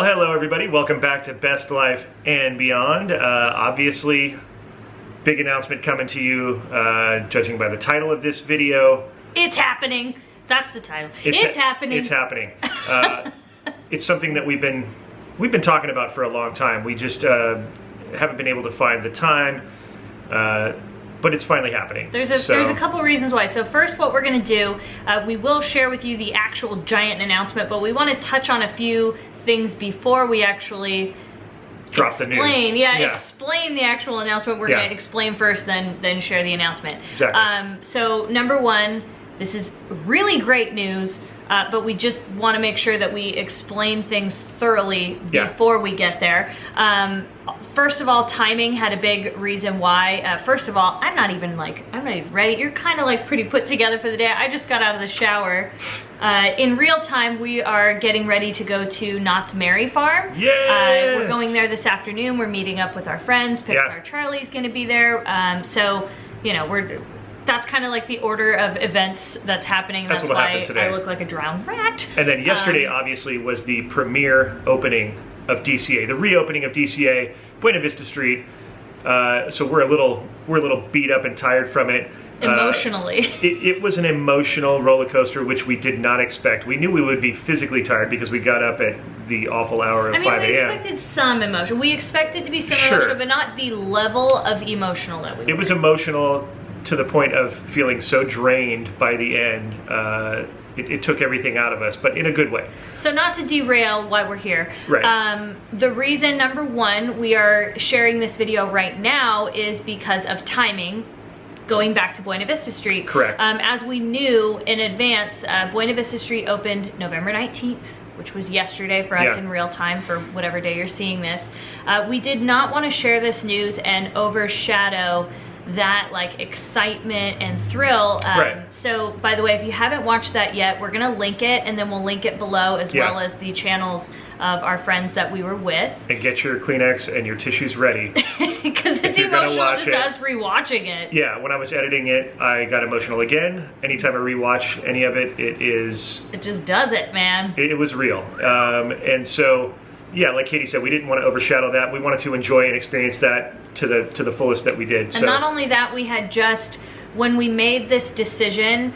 Well, hello everybody. Welcome back to Best Life and Beyond. Obviously, big announcement coming to you, judging by the title of this video. It's happening. That's the title. It's happening. It's happening. It's something that we've been talking about for a long time. We just haven't been able to find the time, but it's finally happening. There's a couple reasons why. So first, what we're going to do, we will share with you the actual giant announcement, but we want to touch on a few things before we actually drop the news. Yeah, explain the actual announcement. We're going to explain first, then share the announcement. Exactly. So number one, this is really great news, but we just want to make sure that we explain things thoroughly before we get there. First of all, timing had a big reason why. First of all, I'm not even ready. You're kind of like pretty put together for the day. I just got out of the shower. In real time, we are getting ready to go to Knott's Merry Farm. Yes! We're going there this afternoon. We're meeting up with our friends. Pixar Charlie's going to be there. So, you know, that's kind of like the order of events that's happening. That's why I look like a drowned rat. And then yesterday, obviously, was the premiere opening of DCA, the reopening of DCA, Buena Vista Street. So we're a little beat up and tired from it. Emotionally. It was an emotional roller coaster, which we did not expect. We knew we would be physically tired because we got up at the awful hour of 5 a.m. we expected some emotion. We expected to be some emotional, but not the level of emotional that we were. It was emotional to the point of feeling so drained by the end. It took everything out of us, but in a good way. So not to derail why we're here. Right. The reason, number one, we are sharing this video right now is because of timing. Going back to Buena Vista Street. Correct. As we knew in advance, Buena Vista Street opened November 19th, which was yesterday for us in real time for whatever day you're seeing this. We did not want to share this news and overshadow that like excitement and thrill. So by the way, if you haven't watched that yet, we're gonna link it, and then we'll link it below, as well as the channels of our friends that we were with. And get your Kleenex and your tissues ready. Because it's emotional just us rewatching it. Yeah, when I was editing it, I got emotional again. Anytime I rewatch any of it, it just does it, man. It was real. And so, yeah, like Katie said, we didn't want to overshadow that. We wanted to enjoy and experience that to the fullest that we did. And not only that, we had just, when we made this decision,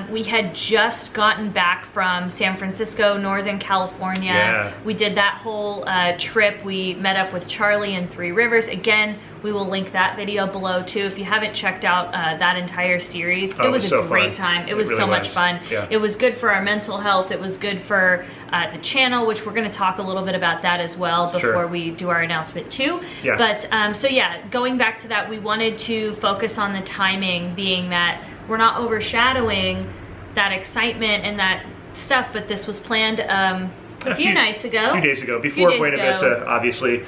we had just gotten back from San Francisco, Northern California. Yeah. We did that whole trip. We met up with Charlie in Three Rivers. Again, we will link that video below too. If you haven't checked out that entire series, it was a great time. It was so much fun. Yeah. It was good for our mental health. It was good for the channel, which we're going to talk a little bit about that as well before we do our announcement too. Yeah. But so yeah, going back to that, we wanted to focus on the timing, being that we're not overshadowing that excitement and that stuff, but this was planned a few nights ago. A few days ago, before Buena Vista, obviously.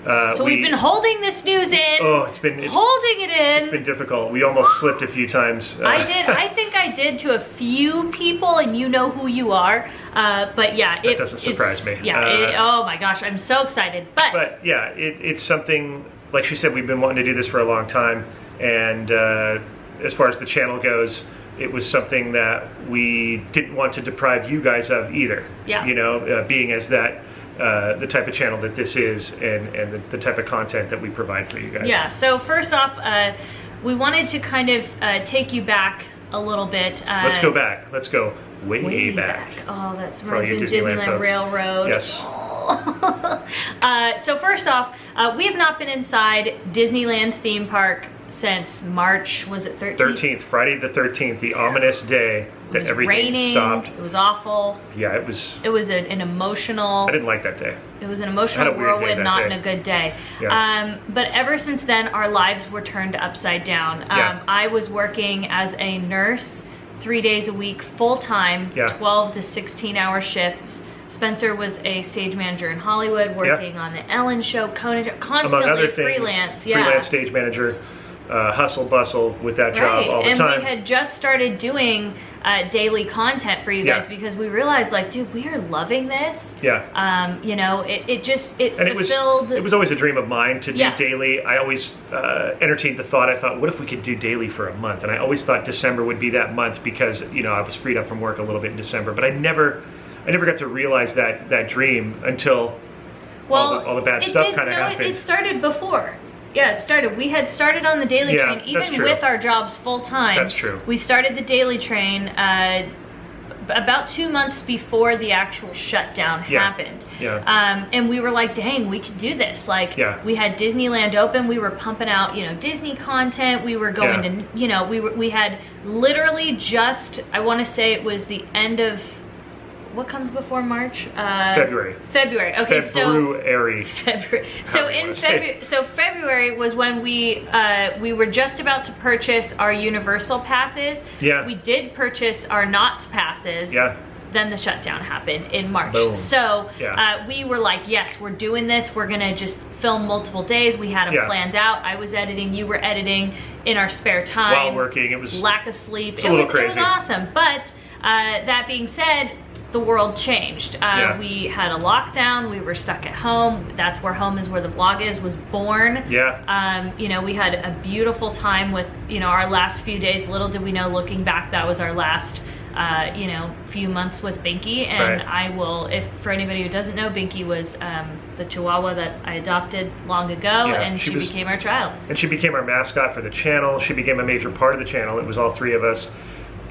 So we've been holding this news in. Oh, holding it in. It's been difficult. We almost slipped a few times. I think I did to a few people, and you know who you are. But yeah, that doesn't surprise me. Yeah. Oh my gosh, I'm so excited. But yeah, it's something, like she said, we've been wanting to do this for a long time, and as far as the channel goes, it was something that we didn't want to deprive you guys of either. Yeah. You know, being as that. The type of channel that this is, and the type of content that we provide for you guys. Yeah, so first off, we wanted to kind of take you back a little bit. Let's go back. Let's go way back. Oh, that's right. Disneyland Railroad. Yes. So first off, we have not been inside Disneyland theme park since March, was it 13th? 13th, Friday the 13th, the ominous day that everything stopped. It was awful. Yeah, it was. It was an emotional. I didn't like that day. It was an emotional whirlwind, not in a good day. Yeah. But ever since then, our lives were turned upside down. I was working as a nurse 3 days a week, full time, 12 to 16-hour shifts. Spencer was a stage manager in Hollywood, working on the Ellen show, constantly among other things, freelance. Freelance stage manager. Hustle bustle with that job all the time. And we had just started doing daily content for you guys because we realized, like, dude, we are loving this. Yeah. You know, it fulfilled. It was always a dream of mine to do daily. I always entertained the thought. I thought, what if we could do daily for a month? And I always thought December would be that month because, you know, I was freed up from work a little bit in December. But I never got to realize that dream until all the bad stuff kind of happened. It started before. Yeah, it started. We had started on the daily train, even with our jobs full time. That's true. We started the daily train about 2 months before the actual shutdown happened. Yeah. And we were like, dang, we could do this. Like, we had Disneyland open. We were pumping out, Disney content. We were going to, we had literally just, I want to say it was the end of, what comes before March? February. February. Okay, February. February. So in February, February was when we were just about to purchase our Universal passes. Yeah. We did purchase our Knott's passes. Yeah. Then the shutdown happened in March. Boom. So we were like, yes, we're doing this. We're gonna just film multiple days. We had them planned out. I was editing. You were editing in our spare time. While working, it was lack of sleep. It was awesome. But that being said, the world changed. We had a lockdown. We were stuck at home. That's where Home Is Where the Vlog Is was born. Yeah. We had a beautiful time with, our last few days. Little did we know, looking back, that was our last, few months with Binky. And I will, if for anybody who doesn't know, Binky was the Chihuahua that I adopted long ago, and she became our child. And she became our mascot for the channel. She became a major part of the channel. It was all three of us.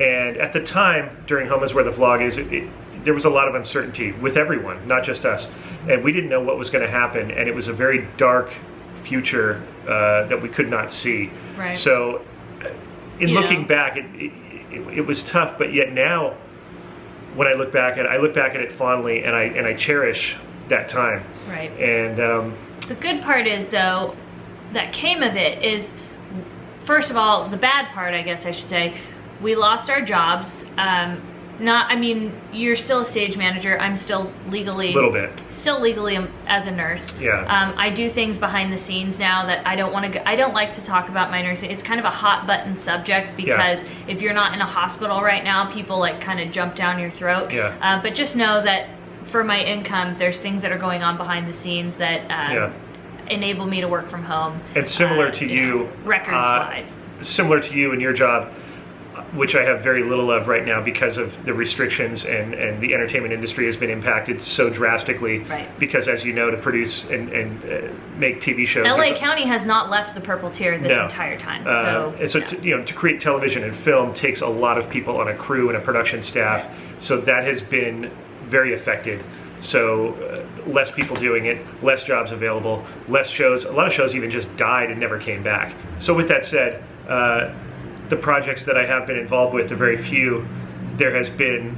And at the time, during Home Is Where the Vlog Is, there was a lot of uncertainty with everyone, not just us. And we didn't know what was going to happen, and it was a very dark future that we could not see. Right. So in looking back, it was tough, but yet now, when I look back at it fondly, and I cherish that time. Right. And the good part is, though, that came of it is, first of all, the bad part, I guess I should say, we lost our jobs. You're still a stage manager. I'm still legally as a nurse. Yeah. I do things behind the scenes now that I don't want to. I don't like to talk about my nursing. It's kind of a hot button subject because if you're not in a hospital right now, people like kind of jump down your throat. Yeah. But just know that for my income, there's things that are going on behind the scenes that enable me to work from home. And similar to you, records wise. Similar to you in your job, which I have very little of right now because of the restrictions, and the entertainment industry has been impacted so drastically. Right. Because, as you know, to produce and make TV shows, LA County has not left the purple tier this entire time. To create television and film takes a lot of people on a crew and a production staff. So that has been very affected. So less people doing it, less jobs available, less shows. A lot of shows even just died and never came back. So with that said, the projects that I have been involved with, the very few, there has been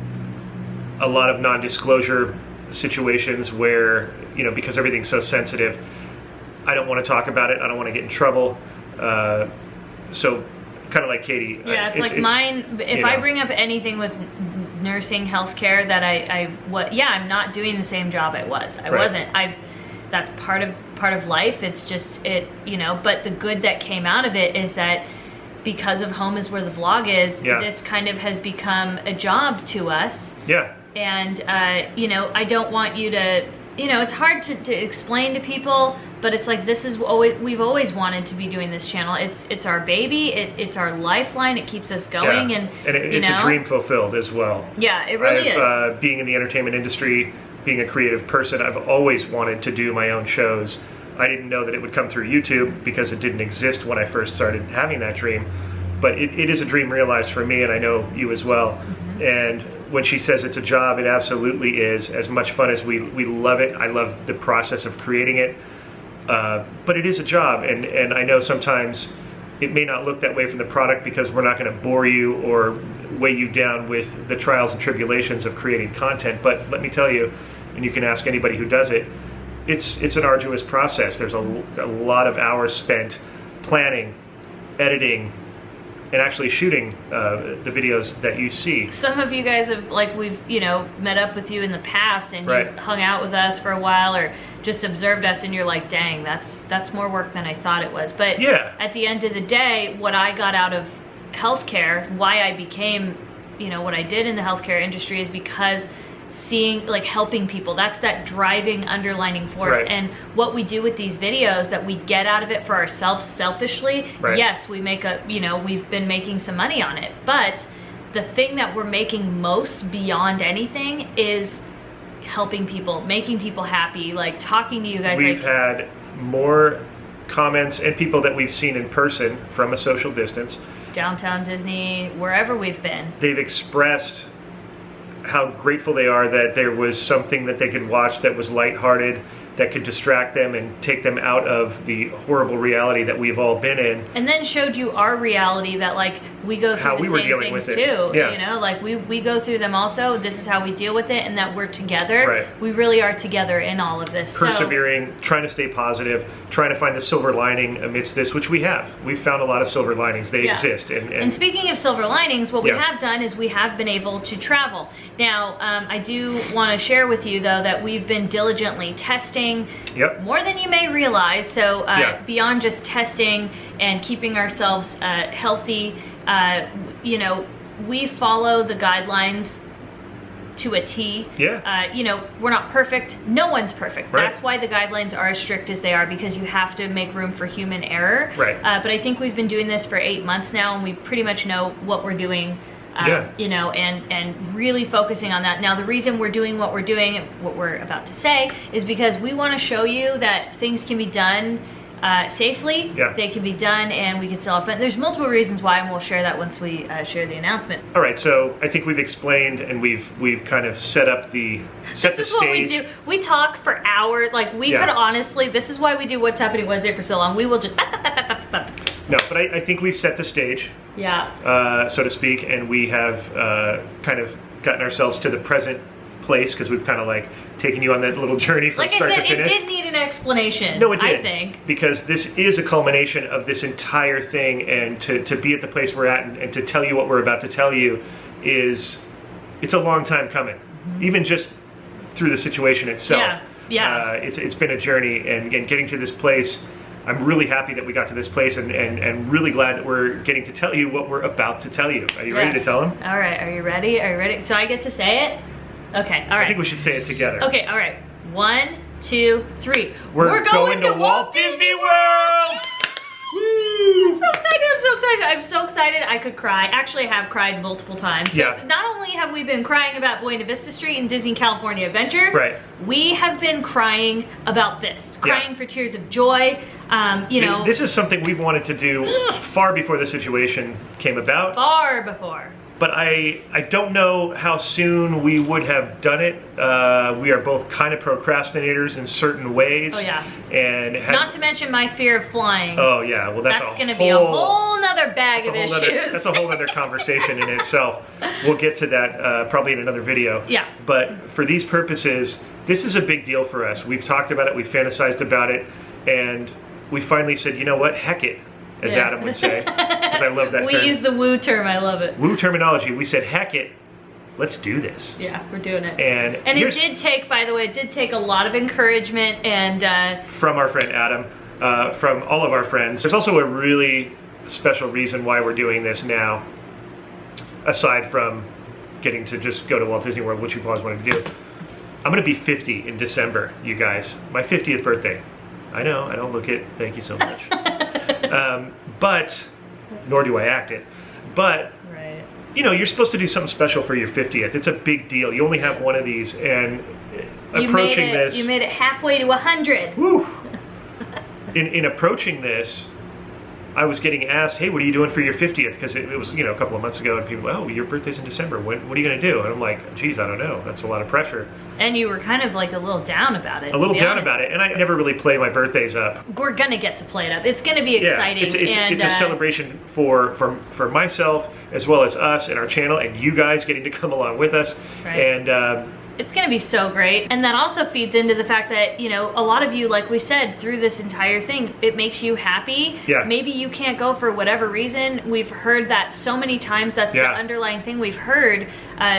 a lot of non-disclosure situations where, because everything's so sensitive, I don't want to talk about it. I don't want to get in trouble. So kind of like Katie. Yeah, it's mine. If I bring up anything with nursing, healthcare, that I'm not doing the same job I was. I wasn't. That's part of life. It's just but the good that came out of it is that because of Home Is Where the Vlog Is, this kind of has become a job to us. Yeah. And, I don't want you to, it's hard to explain to people, but it's like, we've always wanted to be doing this channel. It's our baby. It's our lifeline. It keeps us going. Yeah. And it's a dream fulfilled as well. Yeah, it really is. Being in the entertainment industry, being a creative person, I've always wanted to do my own shows. I didn't know that it would come through YouTube because it didn't exist when I first started having that dream. But it is a dream realized for me, and I know you as well. Mm-hmm. And when she says it's a job, it absolutely is. As much fun as we love it, I love the process of creating it. But it is a job, and I know sometimes it may not look that way from the product because we're not going to bore you or weigh you down with the trials and tribulations of creating content. But let me tell you, and you can ask anybody who does it, it's an arduous process. There's a lot of hours spent planning, editing, and actually shooting the videos that you see. Some of you guys have, we've, met up with you in the past, and you've hung out with us for a while, or just observed us, and you're like, dang, that's more work than I thought it was. But at the end of the day, what I got out of healthcare, why I became, what I did in the healthcare industry, is because seeing, helping people, that's that driving underlining force. And what we do with these videos, that we get out of it for ourselves selfishly, yes, we make we've been making some money on it, but the thing that we're making most beyond anything is helping people, making people happy, like talking to you guys. We've had more comments and people that we've seen in person from a social distance. Downtown Disney, wherever we've been. They've expressed how grateful they are that there was something that they could watch that was lighthearted, that could distract them and take them out of the horrible reality that we've all been in. And then showed you our reality, that like we go through how the we were same dealing things with it. too. Yeah. You know, like we go through them also. This is how we deal with it, and that we're together. Right. We really are together in all of this. Persevering, trying to stay positive, trying to find the silver lining amidst this, which we have. We've found a lot of silver linings. They exist. And speaking of silver linings, what we have done is we have been able to travel. Now, I do want to share with you though that we've been diligently testing more than you may realize. So beyond just testing and keeping ourselves healthy, you know, we follow the guidelines to a T. You know, we're not perfect. No one's perfect. Right. That's why the guidelines are as strict as they are, because you have to make room for human error. Right. But I think we've been doing this for 8 months now, and we pretty much know what we're doing. You know, and really focusing on that. Now, the reason we're doing what we're doing, what we're about to say, is because we want to show you that things can be done safely. They can be done, and we can still have fun. There's multiple reasons why, and we'll share that once we share the announcement. All right, so I think we've explained and we've kind of set up the stage. This is what we do. We talk for hours. Like we could honestly. This is why we do What's Happening Wednesday for so long. We will just. No, but I think we've set the stage. So to speak, and we have kind of gotten ourselves to the present place, because we've kind of like taken you on that little journey from start to finish. It did need an explanation. No, it did. I think. Because this is a culmination of this entire thing, and to be at the place we're at and to tell you what we're about to tell you it's a long time coming. Even just through the situation itself. It's been a journey, and getting to this place, I'm really happy that we got to this place, and really glad that we're getting to tell you what we're about to tell you. Are you ready to tell them? All right, are you ready? Are you ready? So I get to say it? Okay, all right. I think we should say it together. Okay, all right. 1, 2, 3. We're going to Walt Disney World! Woo! I'm so excited, I'm so excited. I'm so excited I could cry. Actually, I have cried multiple times. So not only have we been crying about Buena Vista Street and Disney California Adventure, we have been crying about this. Crying for tears of joy. You know, this is something we've wanted to do far before the situation came about. Far before. But I don't know how soon we would have done it. We are both kind of procrastinators in certain ways. Oh yeah. And not to mention my fear of flying. Oh yeah, well that's going to be a whole nother bag of issues. That's a whole other conversation in itself. We'll get to that probably in another video. Yeah. But for these purposes, this is a big deal for us. We've talked about it, we've fantasized about it, and we finally said, you know what, heck it, as Adam would say, because I love that term. We use the woo term, I love it. Woo terminology. We said, heck it, let's do this. Yeah, we're doing it. And it did take, by the way, it did take a lot of encouragement and... from our friend Adam, from all of our friends. There's also a really special reason why we're doing this now, aside from getting to just go to Walt Disney World, which we've always wanted to do. I'm going to be 50 in December, you guys. My 50th birthday. I know, I don't look it. Thank you so much. But, nor do I act it. But, you know, you're supposed to do something special for your 50th. It's a big deal. You only have one of these, and approaching this... You made it halfway to 100. Woo! In approaching this, I was getting asked, hey, what are you doing for your 50th? Because it was, you know, a couple of months ago, and people, oh, your birthday's in December. What are you going to do? And I'm like, geez, I don't know. That's a lot of pressure. And you were kind of like a little down about it. A little down about it. And I never really play my birthdays up. We're going to get to play it up. It's going to be exciting. It's a celebration for myself, as well as us and our channel, and you guys getting to come along with us. And it's going to be so great. And that also feeds into the fact that, you know, a lot of you, like we said, through this entire thing, it makes you happy. Maybe you can't go for whatever reason. We've heard that so many times. That's the underlying thing we've heard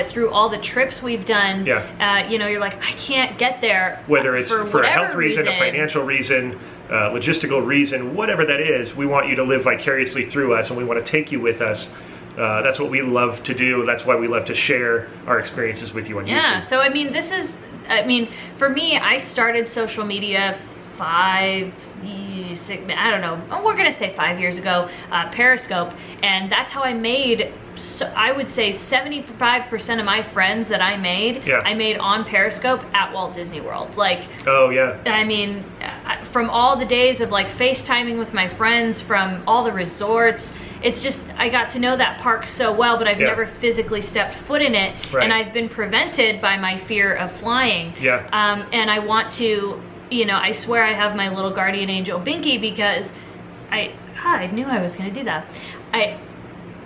through all the trips we've done. You know, you're like, I can't get there. Whether it's for a health reason, a financial reason, logistical reason, whatever that is, we want you to live vicariously through us, and we want to take you with us. That's what we love to do. That's why we love to share our experiences with you on YouTube. Yeah, so I mean, for me, I started social media 5, 6, I don't know, we're gonna say 5 years ago, Periscope, and that's how I made, so I would say 75% of my friends that I made, I made on Periscope at Walt Disney World. Like, oh yeah, I mean, from all the days of like FaceTiming with my friends from all the resorts, it's just, I got to know that park so well, but I've never physically stepped foot in it, and I've been prevented by my fear of flying. And I want to, you know, I swear I have my little guardian angel Binky, because I knew I was gonna do that.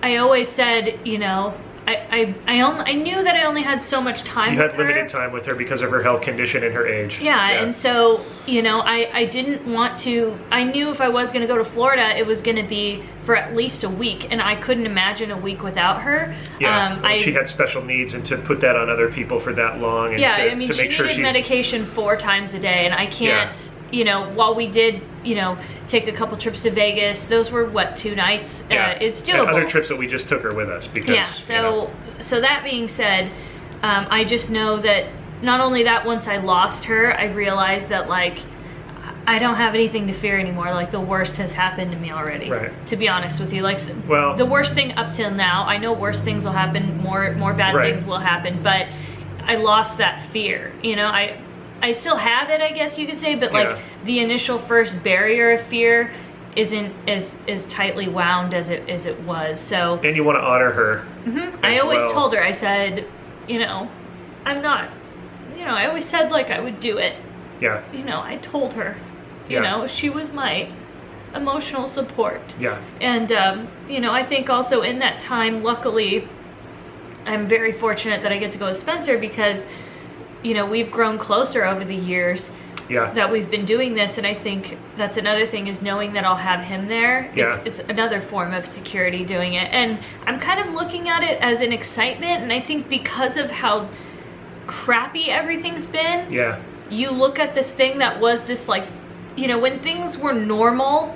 I always said, you know, I knew that I only had so much time with her. You had limited time with her because of her health condition and her age. Yeah, and so, you know, I didn't want to, I knew if I was going to go to Florida, it was going to be for at least a week, and I couldn't imagine a week without her. Yeah, she had special needs, and to put that on other people for that long, and I mean, she needed medication 4 times a day, and I can't, you know, while we did, you know, take a couple trips to Vegas, those were what, 2 nights? It's doable. And other trips that we just took her with us because, so that being said, I just know that not only that, once I lost her, I realized that, like, I don't have anything to fear anymore. Like, the worst has happened to me already. To be honest with you, like, well, the worst thing up till now, I know worse things will happen, more bad things will happen, but I lost that fear. You know, I still have it, I guess you could say, but like the initial first barrier of fear isn't as tightly wound as it was. So, and you want to honor her. I always told her, I said, you know, I'm not, you know, I always said, like, I would do it. You know, I told her, you know, she was my emotional support. And you know, I think also in that time, luckily, I'm very fortunate that I get to go with Spencer, because, you know, we've grown closer over the years that we've been doing this, and I think that's another thing, is knowing that I'll have him there. It's another form of security doing it, and I'm kind of looking at it as an excitement, and I think because of how crappy everything's been, you look at this thing that was this, like, you know, when things were normal,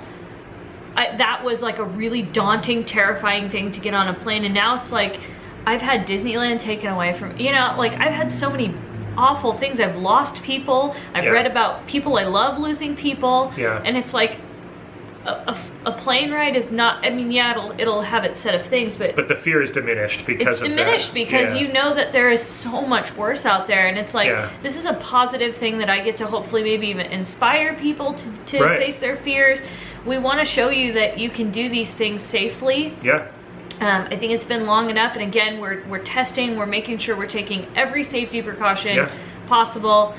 that was like a really daunting, terrifying thing to get on a plane, and now it's like, I've had Disneyland taken away from, you know, like, I've had so many awful things. I've lost people. I've read about people I love losing people. And it's like, a plane ride is not, I mean, it'll have its set of things, but the fear is diminished because it's diminished because you know that there is so much worse out there, and it's like, this is a positive thing that I get to hopefully maybe even inspire people to face their fears. We want to show you that you can do these things safely. I think it's been long enough, and again, we're testing, we're making sure we're taking every safety precaution possible,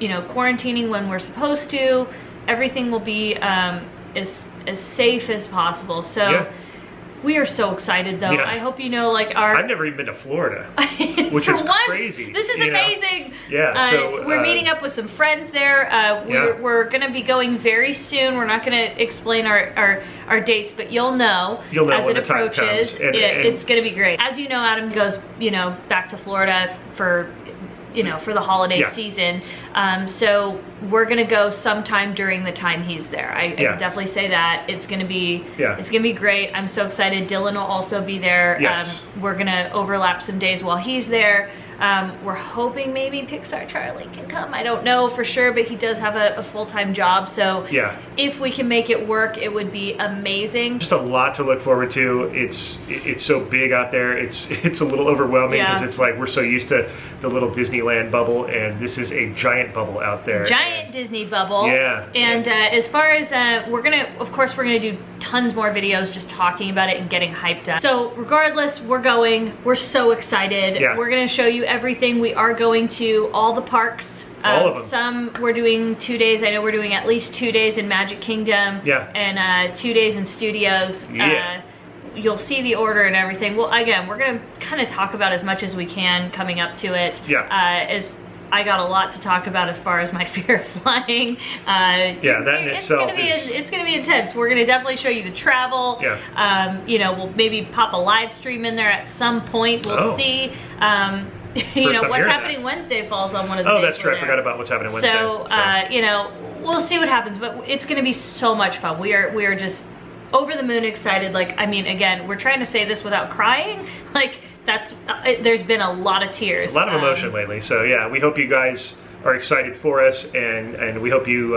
you know, quarantining when we're supposed to. Everything will be as safe as possible. So we are so excited, though. I hope you know, like, I've never even been to Florida, which is crazy. This is amazing. So we're meeting up with some friends there. We're gonna be going very soon. We're not gonna explain our dates, but you'll know as it approaches. It's gonna be great. As you know, Adam goes, you know, back to Florida for, you know, for the holiday season. So we're gonna go sometime during the time he's there. I can definitely say that. It's gonna be great. I'm so excited. Dylan will also be there. We're gonna overlap some days while he's there. We're hoping maybe Pixar Charlie can come. I don't know for sure, but he does have a full-time job, so if we can make it work, it would be amazing. Just a lot to look forward to. It's so big out there. It's a little overwhelming because it's like we're so used to the little Disneyland bubble, and this is a giant bubble out there. Giant Disney bubble. And as far as we're gonna do tons more videos just talking about it and getting hyped up. So regardless, we're so excited. We're gonna show you everything. We are going to all the parks. All of them. Some we're doing 2 days. I know we're doing at least 2 days in Magic Kingdom. And 2 days in Studios. You'll see the order and everything. Well, again, we're gonna kind of talk about as much as we can coming up to it. As I got a lot to talk about as far as my fear of flying. That in itself it's gonna be intense. We're gonna definitely show you the travel. You know, we'll maybe pop a live stream in there at some point. We'll see. You know, what's happening Wednesday falls on one of the days. That's true. I forgot about what's happening Wednesday. So you know, we'll see what happens, but it's gonna be so much fun. We are just over the moon excited. Like, I mean, again, we're trying to say this without crying. Like, there's been a lot of tears. A lot of emotion lately. So yeah, we hope you guys are excited for us, and we hope you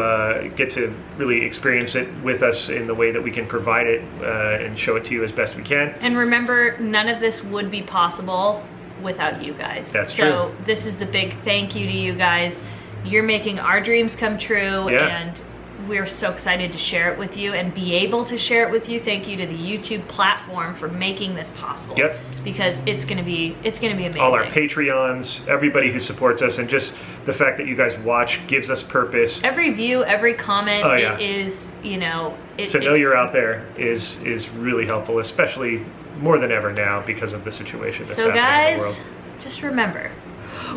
get to really experience it with us in the way that we can provide it and show it to you as best we can. And remember, none of this would be possible without you guys. That's true. So this is the big thank you to you guys. You're making our dreams come true, and we're so excited to share it with you and be able to share it with you. Thank you to the YouTube platform for making this possible. Yep. Because it's gonna be amazing. All our Patreons, everybody who supports us, and just the fact that you guys watch gives us purpose. Every view, every comment, it is, you know, to know you're out there is really helpful, especially more than ever now because of the situation that's happening in the world. So guys, just remember,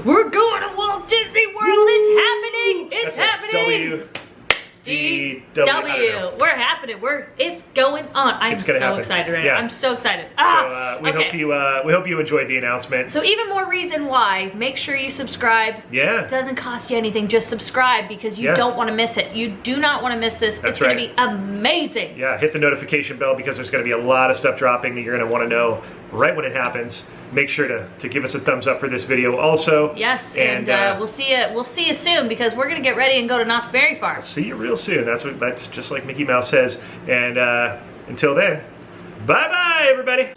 we're going to Walt Disney World. It's happening. It's happening. DW. We're happening. It's going on. I'm so excited right now. I'm so excited. So we hope you enjoyed the announcement. So even more reason why, make sure you subscribe. Yeah. It doesn't cost you anything. Just subscribe because you don't want to miss it. You do not want to miss this. That's it's going to be amazing. Yeah, hit the notification bell because there's going to be a lot of stuff dropping that you're going to want to know right when it happens. Make sure to give us a thumbs up for this video also. Yes, and we'll see you soon because we're gonna get ready and go to Knott's Berry Farm. See you real soon. That's just like Mickey Mouse says. And until then, bye bye everybody.